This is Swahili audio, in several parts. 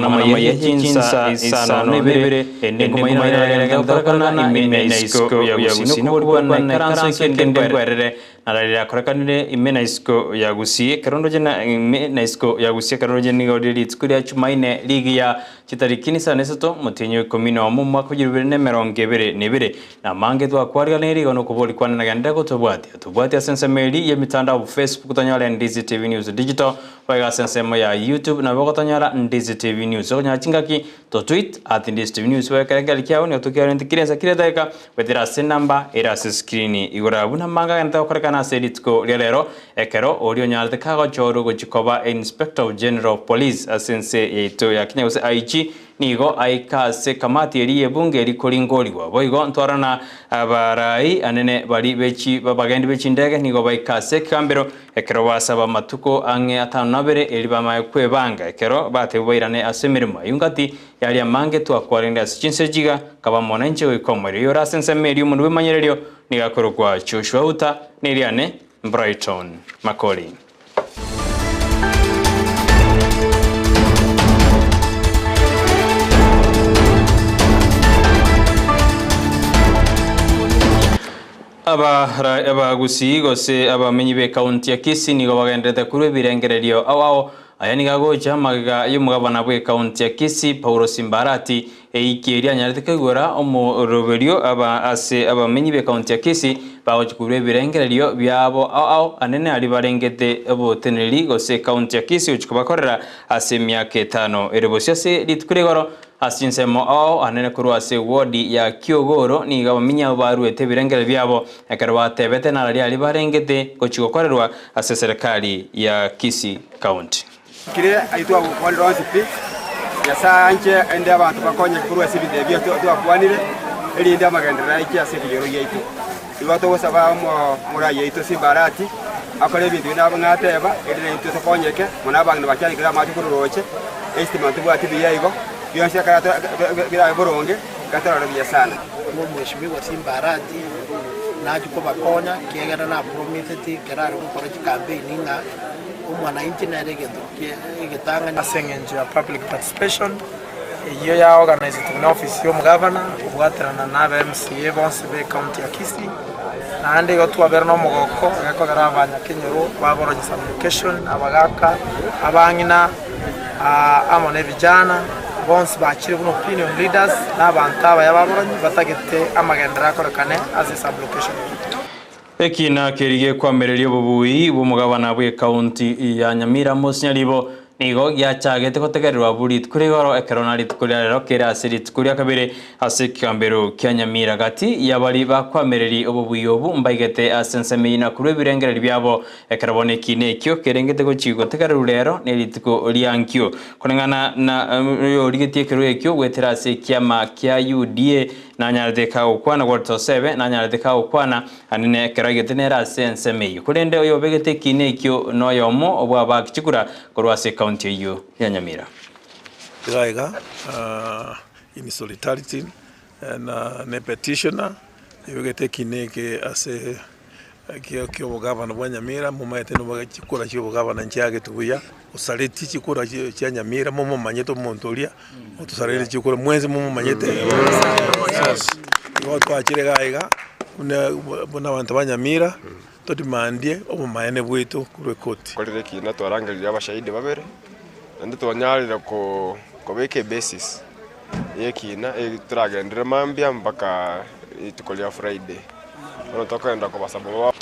Amayia Chinsa Isano Ibere ya Gusii nararira korekanire imena isiko ya Gusii karondo jena imena isiko ya Gusii karondo jeni godiri tsukuria chumaine ligi ya chitariki ni sana seto mutinyo komino wa mumwa kujirubire nemerongebere nebere na mange twa kwariga neri gono kuboli kwana na ganda ko tobwati asense meli ya mitandao Facebook tanyala Ndizi TV News Digital waiga sense ya YouTube na boko tanyala Ndizi TV News so nyachingaki to tweet @Ndizi TV News weka galikia oni otukia ntikireza kile daika wetira senamba era screen igora buna manga nta korekana seditko lero ekero audio nyalde kago choro go chikoba Inspector General of Police asense yeto ya Kenya use IG nigo aika se kamati eriye bunge likolingoliwa boigo ntwarana abarai anene bali bechi babagendi bechi ndege nigo baika se kambero ekero basaba matuko ange atanabere elibama kwebanga ekero batebuirane asemirima yungati yali amange twakwarenda Chinsa jiga kaba monenche wikomere yora sense meri umuntu bemanyerero nigakorwa Joshua uta niriane Brighton Makori aba Gusii gose abamenyi be county ya Kisii nigo bagendete kuri birengererio awo ayani gagoja maga y'umugabana bwe county ya Kisii Paulo Simbarati eikiria nyarete kagora omuroberio abamenyi be county ya Kisii bagokure birengererio byabo awo anene ali barengete aboteneri gose county ya Kisii uchikubakorera myaka 5 erebosyase litkuregoro asinsemo awo anene kurwase wodi ya Kiogoro ni gabaminya baruete birengere byabo akarwa tebete narali ali barengete gochikokorerwa serikali ya Kisii County kire aitwa kwaliro sipi ya sanje ende abantu bakonye kurwase bidebyo twakwanire eli ende amagendera iki asefiyoro yaitu iwato wasaba mura yaitu Simbarati akore ibintu nabngateba eli yaitu sokonyeke munabanga bacyani kira mati kururoche estimate bwati biyayigo biyonse karata bira boronge katara biya sana mheshimiwa Simbarati naje ko bakonya kegera na promiseti kerare gukora campaign na umwananchi na regendo igitanga asengenje ya public participation iyo ya organize to office yo governor ubwaterana na MCA bonse be county ya Kisii nande go twabera no mugoko gako garabanya kenyero baboroje application abagaka abangina amone vijana bonse bakire buno opinion leaders n'abantu abayababoranyi batagete amagendera korekane as a sublocation ekina kerige kwamererio bubui bumugabana bwe county ya Nyamira Mosnyalibo nigo gyachagete kotegererwa burit kuri goro ekeronali tukurero kera asirit kuri akabere asekambero kya Nyamira gati yabali bakwamereri obubuyobu mbaigete asensemina kuri birengereri byabo ekerabone kine kyo kerengete go chigo tegerero rero nelitiko liankyo konengana na yo rigeti ekero ekyo wetera se kyama kya UDA nanyarde kawo kwana gorto 7 nanyarde kawo kwana anene keragete nera sensemeyo kurende oyo begete kine kyo noyomo obwa bakchikura korwase county hiyo ya Nyamira Iraiga in solidarity na ne petitioner yogete kineke ase kyo bugabana bwa Nyamira mumaete no bagikora kyo bugabana ncyage tubuya usaleti kikora kya Nyamira mu manyeto montolia utusaleti kikora mwenzi mu manyete yo twakirega bona abantu ba Nyamira todimandie omumayene bwitu kuri koti korere kina twarangira abashahidi babere ande twanyarira ko beke basis yekina turagendera mambia mpaka itukolia Friday ono tokaenda ko basabo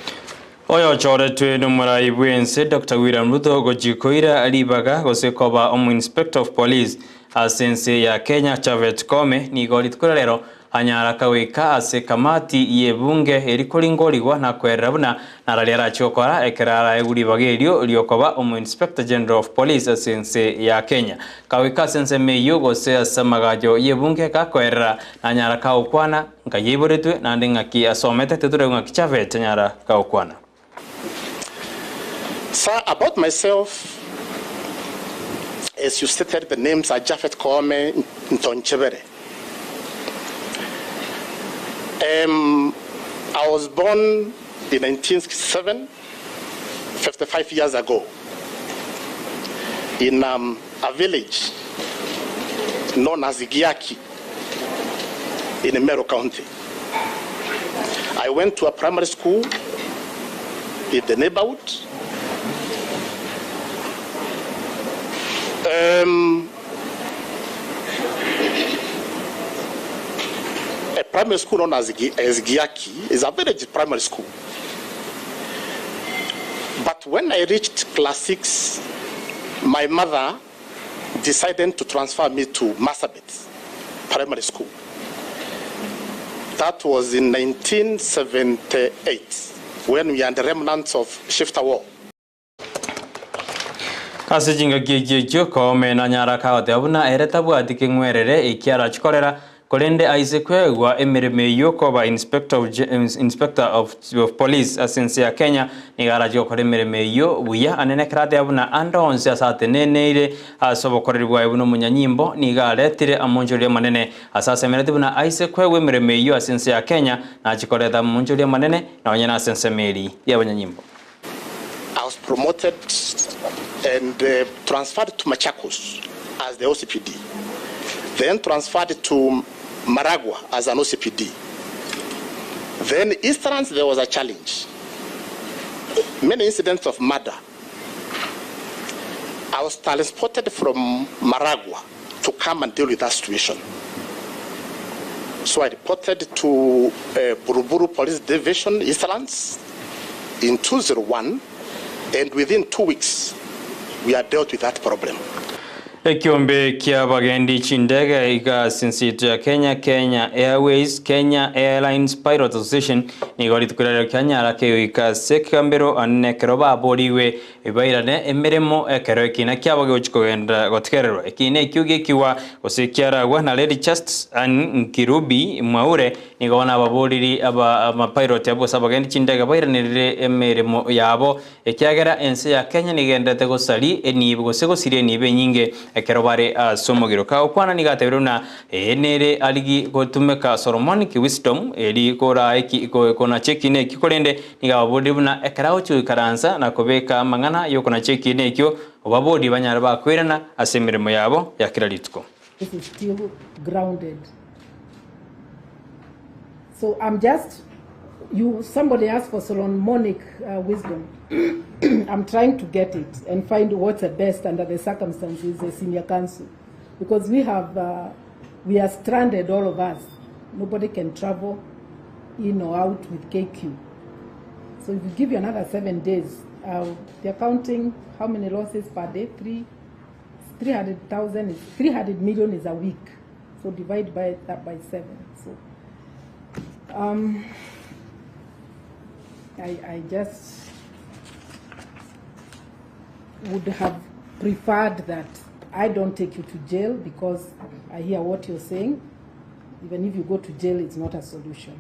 oyo choretwe numurai bwense Dr. William Ruto gojikoira alibaga gosekoba Inspector of Police asense ya Kenya Chavet Kome ni golitkorero anyara kaweka ase kamati yebunge erikoringorigwa na kwerabuna naralera chokora ekerara eguri bagerio liokoba Inspector General of Police asense ya Kenya kaweka sense meyo gose asamagajo yebunge ka kwerra anyara kawkwana ngayiboretwe nande ngaki asomete teture ngaki Chavet anyara kawkwana. Sir, about myself, as you stated, the names are Japhet Kome Ntonchebere. I was born in 1967, 55 years ago. in a village known as Giaki in Nyamira County. I went to a primary school in the neighborhood. A primary school known as Giaki is a village primary school. But when I reached class 6, my mother decided to transfer me to Marsabit Primary School. That was in 1978, when we are the remnants of Shifter War. Asijinga gigio kome na nyara kaote abuna ereta bwati kingwerere ikiara chikorera kolende aisekwe wa emireme yoko ba inspector of police asensi ya Kenya nigara jo kore emireme yo buya anene krate abuna ando onse asate neneire asobokorerwa ebuno munyanyimbo nigare tire amonjole manene asase merete buna aisekwe we emireme yo asensi ya Kenya na chikoreta amonjole manene na onyana asense meri ya banyanyimbo. I was promoted and transferred to Machakos as the OCPD, then transferred to Maragua as an OCPD. Then Easterns, there was a challenge. Many incidents of murder. I was transported from Maragua to come and deal with that situation. So I reported to Buruburu Police Division, Easterns, in 2001, and within 2 weeks, we are dealt with that problem. Ekiombe kia bagendi chindege iga sinsito ya Kenya Airways, Kenya Airlines Pilot Association nigori tukurera Kenya arake ika sekambero anne keroba bodiwe ibairane emeremo ekero kina kia bage uchikogenda gotkerero ekine kiuge kiwa osekiara wa na Lady Chest an Kirubi Mwaure nigona ababodiri aba pilot abo sabagendi chindege bairanire emeremo yabo ekiagera ense ya Kenya nigenda tegosali enibo segosire nibe nyinge ekerobare somogiro ka okwana nigateberuna enere aligi gotumeka Solomonic wisdom eri kora eki kona chekine kikolende nigabodibuna ekarao chu karansa na kobeka mangana yokona chekine kyo obabodi banyara bakwirana asemiremo yabo yakiralitko. This is still grounded. So I'm just somebody asked for Solomonic wisdom. I'm trying to get it and find what's the best under the circumstances, the senior council, because we are stranded, all of us. Nobody can travel in or out with KQ. So if we give you another 7 days, they're counting how many losses per day? 300 million is a week. So divide that by 7. So I just would have preferred that I don't take you to jail, because I hear what you're saying. Even if you go to jail, it's not a solution.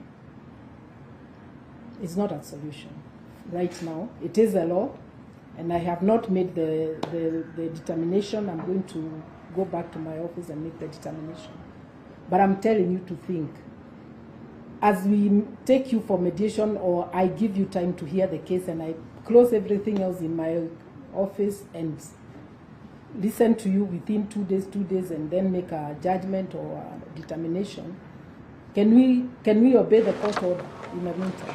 It's not a solution. Right now, it is a law, and I have not made the determination. I'm going to go back to my office and make the determination. But I'm telling you to think. As we take you for mediation, or I give you time to hear the case and I close everything else in my office and listen to you within 2 days, and then make a judgment or a determination, can we obey the court order in the meantime?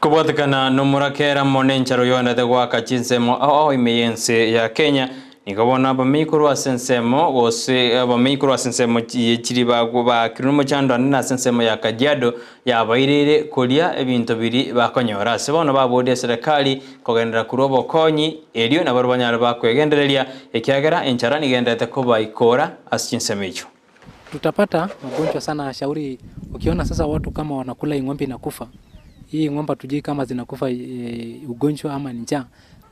Kubatikana numurakera monencharo yonda de waka chinsemo imeyense ya Kenya nikabona abamikuru asensemo gose abamikuru asensemo chiri baguba kirumo chando na sensemo ya Kajiado ya bairire kolia ebintu biri bakonyora sebona babode serikali kogendera kurobo konyi elio na barabanyara bakwegendereria ekiagera enchara nigendete kuba ikora aschinsemecho. Tutapata magonjwa sana. Shauri ukiona sasa watu kama wanakula ng'ombe inakufa, hii ng'ombe tujui kama zinakufa ugonjwa ama njaa,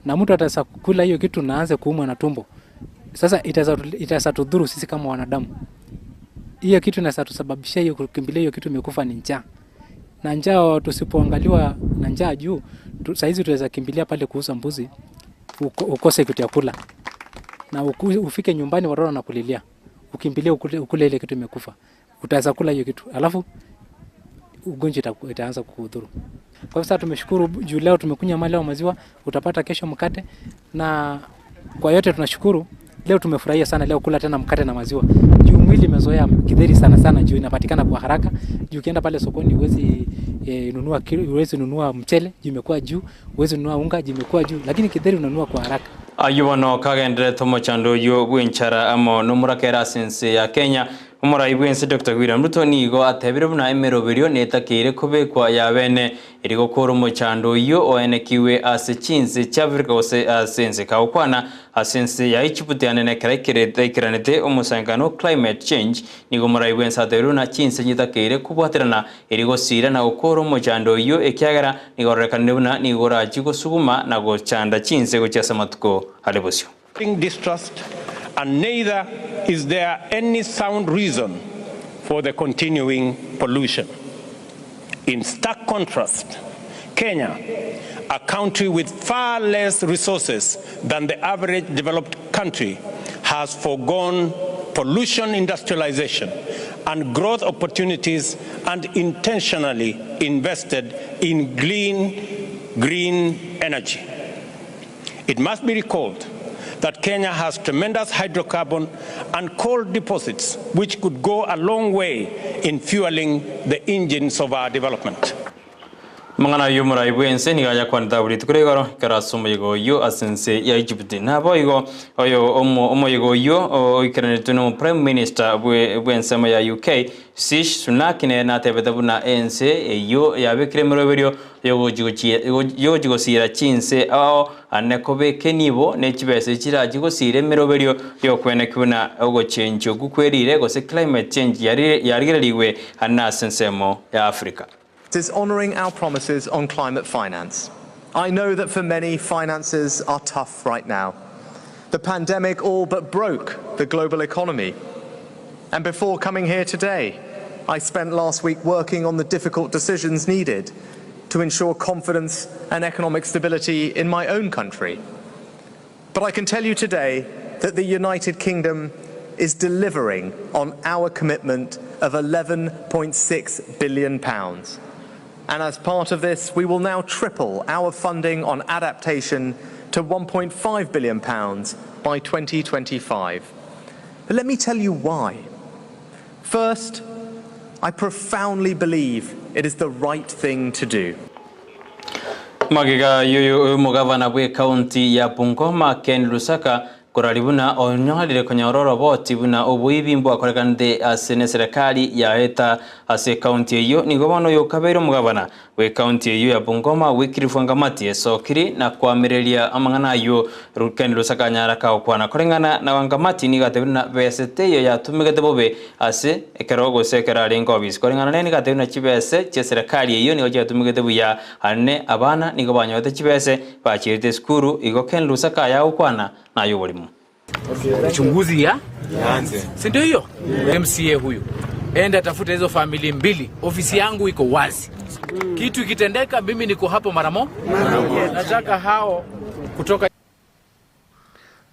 na mtu atasa kula hiyo kitu naanze kuumwa na tumbo, sasa itasatudhuru sisi kama wanadamu. Hiyo kitu inasatusababishia hiyo kukimbilia hiyo kitu imekufa ni njaa, na njaa tusipoangaliwa na njaa juu saizi tuweza kimbilia pale kuuza mbuzi ukose kitu ya kula, na ufike nyumbani watoto wanakulilia, ukimbilia ukule ile kitu imekufa, utaweza kula hiyo kitu alafu ugonjwa itaanza kukudhuru. Kwa sasa tumeshukuru juu leo tumekunya mali wa maziwa, utapata kesho mkate, na kwa yote tunashukuru leo tumefurahia sana leo kula tena mkate na maziwa. Juu mwili imezoea githeri sana juu inapatikana kwa haraka. Juu ukienda pale sokoni huwezi nunua mchele, juu imekuwa juu, huwezi nunua unga, juu imekuwa juu, lakini githeri unanunua kwa haraka. Ayuwano kagendere tomo chando yo bwinchara amo numurakera sense ya Kenya. Umurai bwense Dr. William Ruto nigo atebire buna emeroberio netakire kubekwa ya bene irigo koro mo chando yo oenekiwe ase Chinsa chavirika ose asense kaukwana asense ya ichiputiane ne kiranete omusangano climate change nigo murai bwense ateruna Chinsa nyitakire kubwaterana irigo sira na okoro mo chando yo ekyagara nigo rekanne buna nigo rajigo suguma na go chanda Chinsa go chasa matuko halebosyo distrust. And neither is there any sound reason for the continuing pollution. In stark contrast, Kenya, a country with far less resources than the average developed country, has foregone pollution industrialization and growth opportunities and intentionally invested in green energy. It must be recalled that Kenya has tremendous hydrocarbon and coal deposits which could go a long way in fueling the engines of our development. Mangana yumura ibwense ni gaya kwanda buri tukurego karasumo yego yo asense ya Egypt na boygo oyo omo yego yo oikarane tuno prime minister bwense ma ya UK Sish Sunak ne na tebedabuna ense yo yabekire muroberio yo jigosira Chinsa ao anekobe kenibo ne chibese chira jigosire muroberio yo kwenekuna ogo change gukwerire gose climate change yarigiririwe ana sensemo ya Africa. Is honouring our promises on climate finance. I know that for many, finances are tough right now. The pandemic all but broke the global economy. And before coming here today, I spent last week working on the difficult decisions needed to ensure confidence and economic stability in my own country. But I can tell you today that the United Kingdom is delivering on our commitment of £11.6 billion. And as part of this, we will now triple our funding on adaptation to £1.5 billion by 2025. But let me tell you why. First, I profoundly believe it is the right thing to do. Magiga yuyu mugavana bwe county ya Bungoma Ken Lusaka koraribuna onyohalire konyororo boti buna obuibimbo akorekande asene serikali ya eta ase county eyo nigobono yo kabero mugavana we county eyo ya Bungoma wikirifwanga mati sokiri na kwamirelia amangana yo Ken Lusaka nyaraka okwana korengana na wangamati nigatebuna besete ya tumigete bobe ase ekerogo sekera lengo bis korengana ne nigatebuna chibese che serikali eyo ni oje tumigete buya ane abana nigobanyote chibese bachirite skuru igo Ken Lusaka ya okwana na yo walimu. Uchunguzi ya anze. Si ndio hiyo? MCA huyu. Enda tafuta hizo family mbili. Ofisi yangu iko wazi. Kitu kitendeka mimi niko hapo mara moja. Nataka hao kutoka.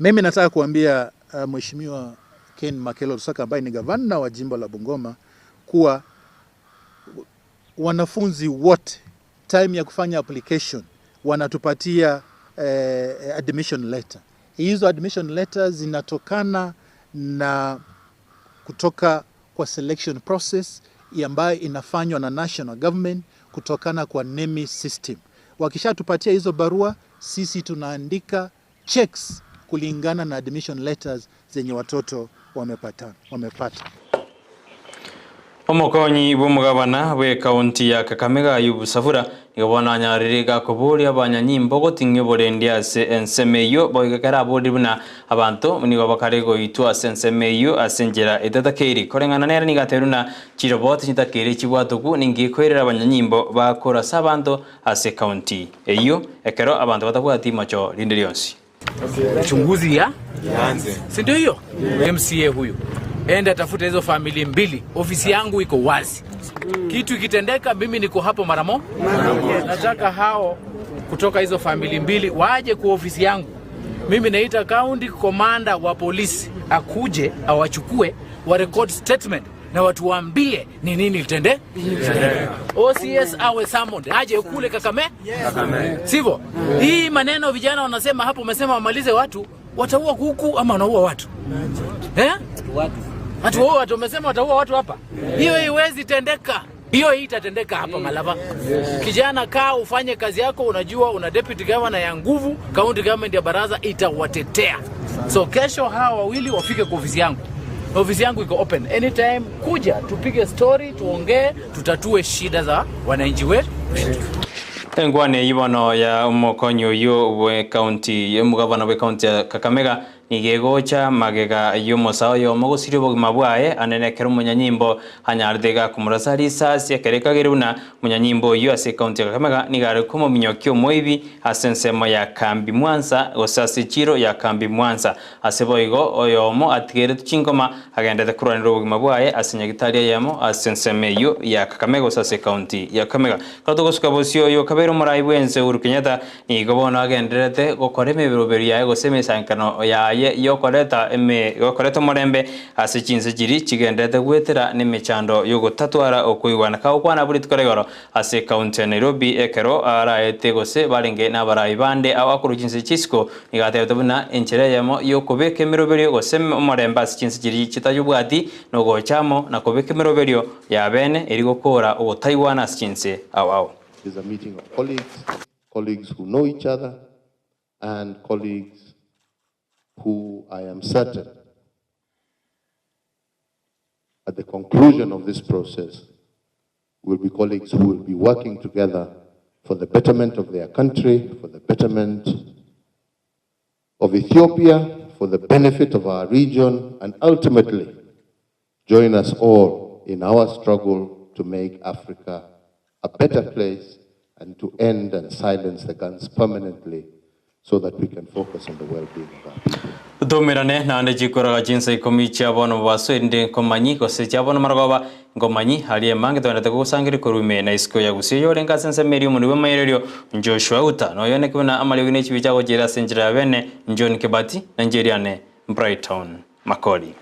Mimi nataka kuambia Mheshimiwa Ken Makelo Lusaka ambaye ni gavana wa jimbo la Bungoma kuwa wanafunzi wote time ya kufanya application wanatupatia admission letter. Hizo admission letters zinatokana na kutoka kwa selection process ambayo inafanywa na national government kutokana kwa NEMI system. Wakishatupatia hizo barua, sisi tunaandika checks kulingana na admission letters zenye watoto wamepata. Omokonyi bumugabana we county ya Kakamega Ayubu Safura ngabona nyaririga kuburi abanyanyimbo gotinge borendia se ensemeyo boigakara bodibuna abantu nigo bakarego itwa sensemeyo asenjera etatakeri korengana nera nigateruna chirobot nyitakeri chibwatuku ningikwerera abanyanyimbo bakora sabanto ase county eyo ekero abantu batabwati macho lindelionsi. Uchunguzi ya anze. Si ndio hiyo? MCA huyu. Enda tafuta hizo family mbili. Ofisi yangu iko wazi. Kitu kitendeka mimi niko hapo mara moja. Nataka hao kutoka hizo family mbili waje kwa ofisi yangu. Mimi naita county commander wa polisi akuje awachukue wa record statement na watu waambie ni nini litende. OCS awe summoned aje kule Kakame. Sivyo? Hii maneno vijana wanasema hapo, umesema wamalize watu Wataua kuku ama wanaua watu? Watu wamesema wataua watu hapa. Hiyo haiwezi tendeka. Hiyo itatendeka hapa Malava. Kijana kaa ufanye kazi yako, unajua una deputy governor ya nguvu, county government ya baraza itawatetea. So kesho hawa wawili wafike kwa ofisi yangu. Ofisi yangu iko open anytime, kuja tupige story, tuongee, tutatue shida za wananchi wetu. Engwane ibono ya umukonyo yo we county yo mugabana we county ya Kakamega nigegocha magega yo mosao yo mogosiri bogima bwae anenekera umunyanyimbo hanyardega kumurasari sasi yakereka geruna umunyanyimbo yo ase county ya Kakamega nigare kumo minyokyo moibi asensemo ya kambi Mwanza osasi chiro ya kambi Mwanza aseboigo oyomo atigere tuchingoma agendete kuranira bogima bwae asinyagitaria yamo asenseme yo ya Kakamega osase county ya Kakamega kadogosuka bosio yo kabero murai bwense Uhuru Kenyatta nigobona agenderete gokora emibiroberi yae gosemesankano ya yokoreta murembe ase Chinsa jiri chigendete gwetera n'imechando yo gutatwara okuigwana ka okwana buri tkoregoro ase county Nairobi ekero araete gose barenge n'abarayi bande abakuru Chinsa chisco nigatete buna enchire yamo yo kubeka emiroberi gose murembe ase Chinsa jiri chitayubwati no gochamo na kubeka emiroberi ya bene eri gokora obutaiwana ase Chinsa awao. Is a meeting of colleagues who know each other, and colleagues who I am certain at the conclusion of this process will be colleagues who will be working together for the betterment of their country, for the betterment of Ethiopia, for the benefit of our region, and ultimately join us all in our struggle to make Africa a better place and to end and silence the guns permanently, so that we can focus on the well-being of our people. Domirane na ande jikora Chinsa ikomi chabono baso inde komanyi kose chabono margoba ngomanyi haliye mange tonete kusangiri kurume na isko ya Gusii yo lenga sense meri mu mayerero Joshua uta no yone kubona amali wine chibicha gojera senjira bene John Kebati Nigeriane Brighton Makori.